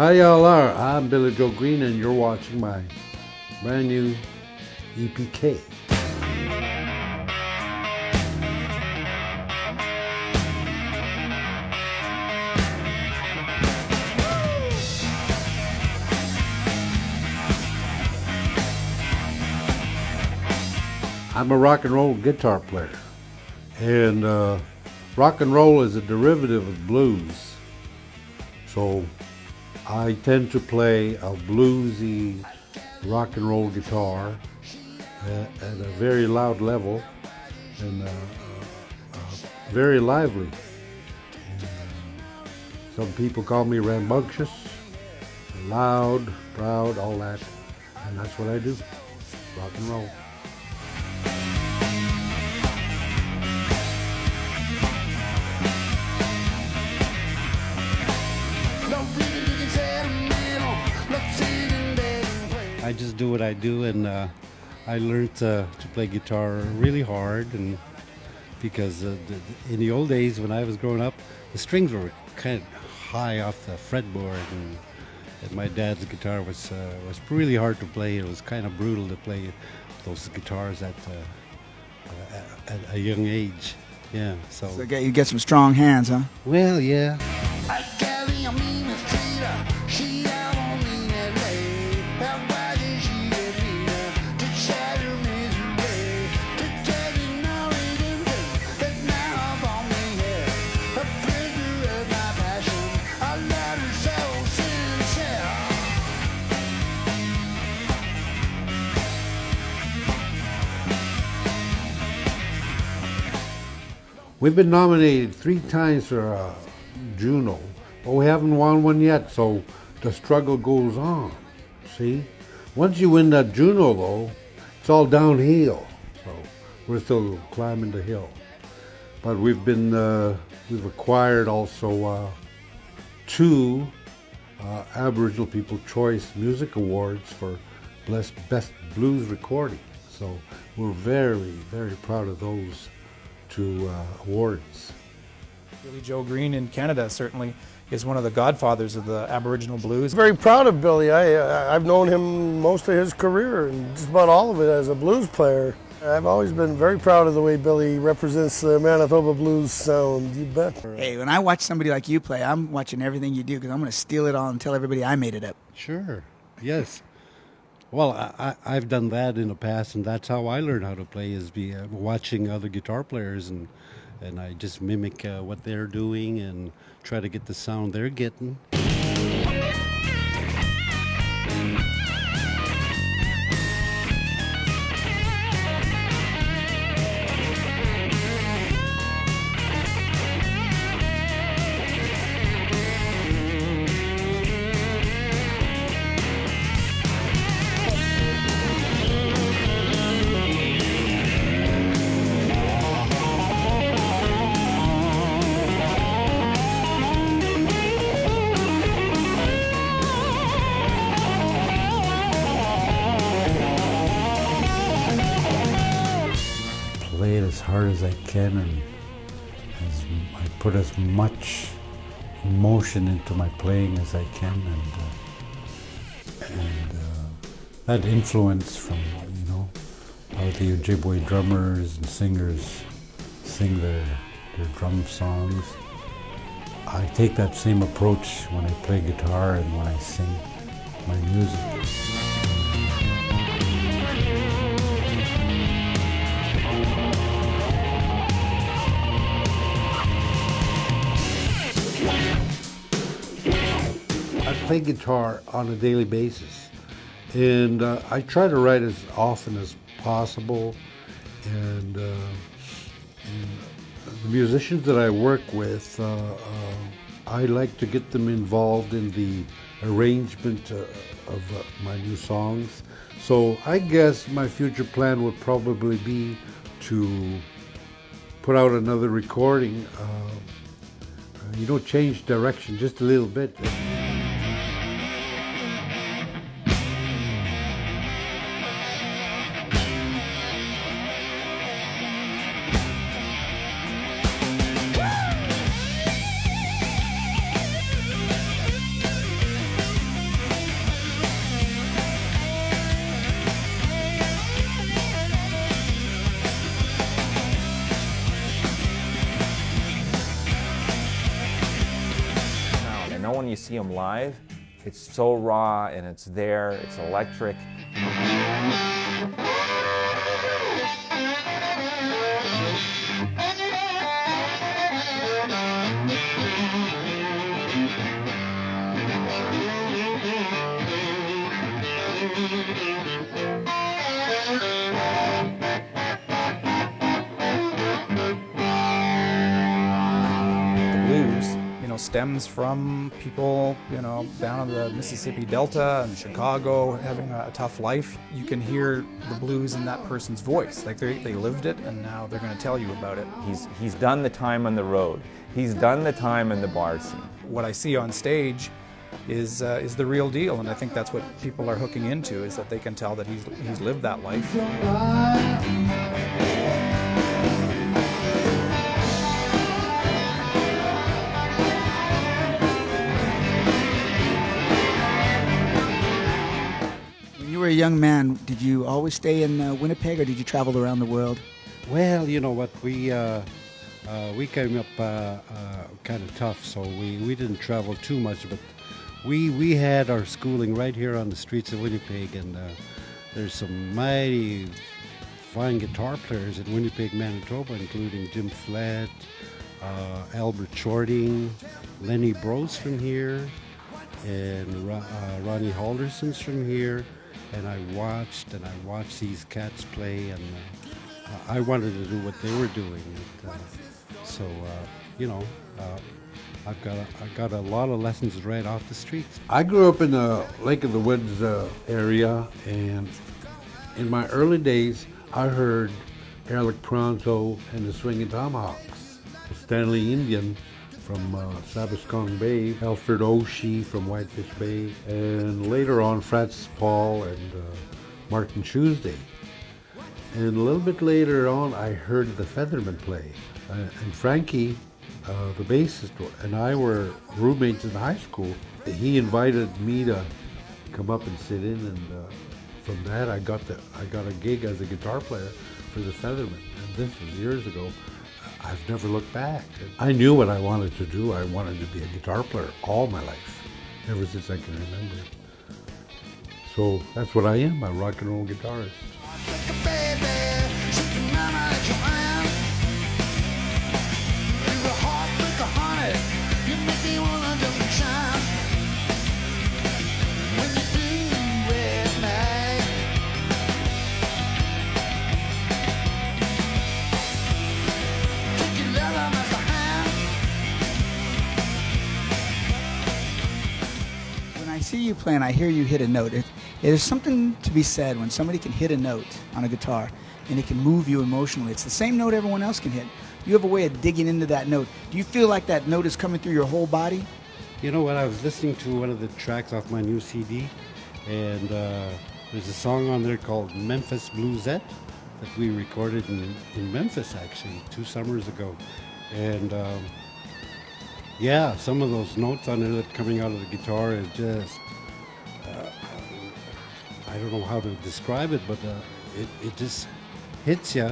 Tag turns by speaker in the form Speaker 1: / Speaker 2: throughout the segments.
Speaker 1: Hi y'all are. I'm Billy Joe Green and you're watching my brand new EPK. I'm a rock and roll guitar player, and rock and roll is a derivative of blues. So I tend to play a bluesy rock and roll guitar at a very loud level and very lively. And, some people call me rambunctious, loud, proud, all that, and that's what I do, rock and roll.
Speaker 2: I just do what I do, and I learned to play guitar really hard, and because in the old days when I was growing up, the strings were kind of high off the fretboard, and my dad's guitar was really hard to play. It was kind of brutal to play those guitars at a young age. Yeah, so
Speaker 3: you get some strong hands, huh?
Speaker 2: Well, yeah.
Speaker 1: We've been nominated 3 times for a Juno, but we haven't won one yet, so the struggle goes on, see? Once you win that Juno, though, it's all downhill, so we're still climbing the hill. But we've acquired also 2 Aboriginal People Choice Music Awards for Best Blues Recording, so we're very, very proud of those 2 awards.
Speaker 4: Billy Joe Green in Canada certainly is one of the godfathers of the Aboriginal blues.
Speaker 5: Very proud of Billy. I've known him most of his career and just about all of it as a blues player. I've always been very proud of the way Billy represents the Manitoba blues sound, you bet.
Speaker 3: Hey, when I watch somebody like you play, I'm watching everything you do because I'm going to steal it all and tell everybody I made it up.
Speaker 2: Sure, yes. Well, I've done that in the past, and that's how I learned how to play, is watching other guitar players, and I just mimic what they're doing and try to get the sound they're getting.
Speaker 1: Play it as hard as I can, and I put as much emotion into my playing as I can, and that influence from how the Ojibwe drummers and singers sing their drum songs. I take that same approach when I play guitar and when I sing my music. I play guitar on a daily basis, and I try to write as often as possible, and the musicians that I work with, I like to get them involved in the arrangement of my new songs. So I guess my future plan would probably be to put out another recording, change direction just a little bit.
Speaker 6: you see them live, it's so raw and it's there, it's electric.
Speaker 4: Blues, stems from people, down in the Mississippi Delta and Chicago having a tough life. You can hear the blues in that person's voice. Like they lived it, and now they're going to tell you about it.
Speaker 6: He's done the time on the road. He's done the time in the bar scene.
Speaker 4: What I see on stage is the real deal, and I think that's what people are hooking into, is that they can tell that he's lived that life.
Speaker 3: When you were a young man, did you always stay in Winnipeg, or did you travel around the world?
Speaker 2: Well, you know what, we came up kind of tough, so we didn't travel too much, but we had our schooling right here on the streets of Winnipeg, and there's some mighty fine guitar players in Winnipeg, Manitoba, including Jim Flett, Albert Shorting, Lenny Brose from here, and Ronnie Halderson's from here, and I watched these cats play, and I wanted to do what they were doing. I got a lot of lessons right off the streets.
Speaker 1: I grew up in the Lake of the Woods area, and in my early days, I heard Eric Pronto and the Swinging Tomahawks, Stanley Indian from Sabaskong Bay, Alfred Oshie from Whitefish Bay, and later on Francis Paul and Martin Tuesday. And a little bit later on, I heard the Feathermen play, and Frankie, the bassist, and I were roommates in high school. He invited me to come up and sit in, and from that I got a gig as a guitar player for the Feathermen, and this was years ago. I've never looked back. I knew what I wanted to do. I wanted to be a guitar player all my life, ever since I can remember. So that's what I am, a rock and roll guitarist.
Speaker 3: See you play and I hear you hit a note. There's something to be said when somebody can hit a note on a guitar and it can move you emotionally. It's the same note everyone else can hit. You have a way of digging into that note. Do you feel like that note is coming through your whole body?
Speaker 2: You know what, I was listening to one of the tracks off my new CD, and there's a song on there called Memphis Bluesette that we recorded in Memphis, actually, 2 summers ago. And yeah, some of those notes on there that are coming out of the guitar is just, I don't know how to describe it, but it just hits you,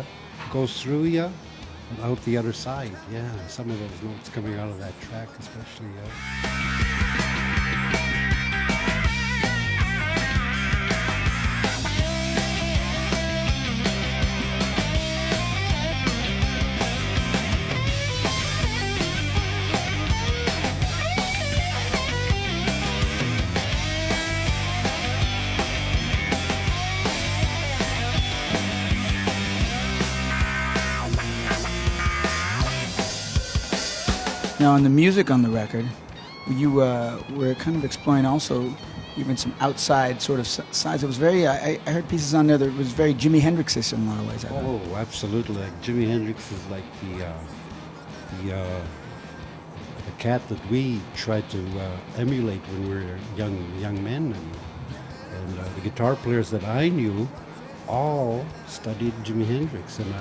Speaker 2: goes through you, and out the other side. Yeah, some of those notes coming out of that track especially.
Speaker 3: Now, on the music on the record, you were kind of exploring also even some outside sort of sides. It was very, I heard pieces on there that was very Jimi Hendrix-ish in a lot of ways.
Speaker 2: Oh, absolutely. Like Jimi Hendrix is like the cat that we tried to emulate when we were young men. And the guitar players that I knew all studied Jimi Hendrix, and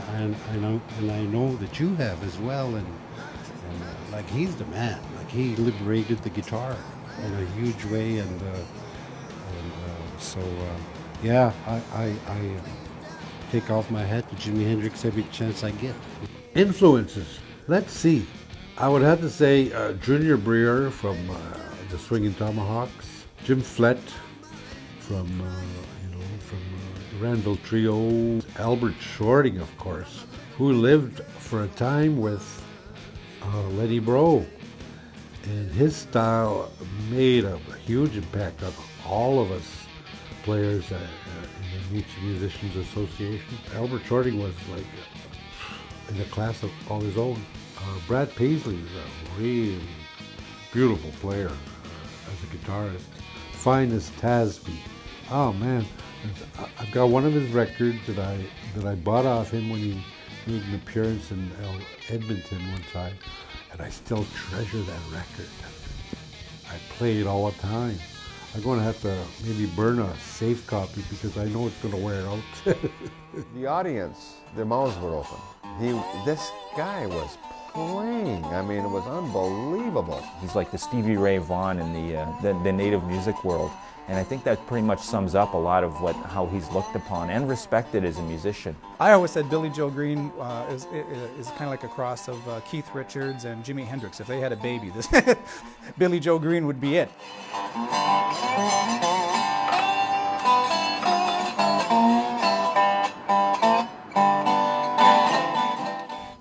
Speaker 2: I know that you have as well. And like, he's the man. Like, he liberated the guitar in a huge way, and so yeah, I take off my hat to Jimi Hendrix every chance I get.
Speaker 1: Influences. Let's see. I would have to say Junior Breer from the Swinging Tomahawks, Jim Flett from the Ranville Trio, Albert Shorting, of course, who lived for a time with Lenny Breau. And his style made a huge impact on all of us players in the Mutual Musicians Association. Albert Shorting was like in a class of all his own. Brad Paisley is a really beautiful player as a guitarist. Fine as Tasby. Oh man, I've got one of his records that I bought off him when he made an appearance in Edmonton one time, and I still treasure that record. I play it all the time. I'm going to have to maybe burn a safe copy because I know it's going to wear out.
Speaker 7: The audience, their mouths were open. This guy was playing. I mean, it was unbelievable.
Speaker 6: He's like the Stevie Ray Vaughan in the native music world. And I think that pretty much sums up a lot of how he's looked upon and respected as a musician.
Speaker 4: I always said Billy Joe Green is kind of like a cross of Keith Richards and Jimi Hendrix. If they had a baby, this Billy Joe Green would be it.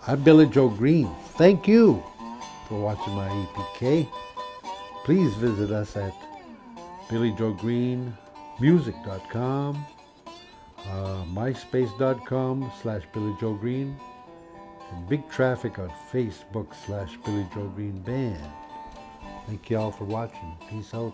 Speaker 1: I'm Billy Joe Green. Thank you for watching my EPK. Please visit us at BillyJoeGreenMusic.com, MySpace.com/BillyJoeGreen, and big traffic on Facebook /Billy Joe Green Band. Thank you all for watching. Peace out.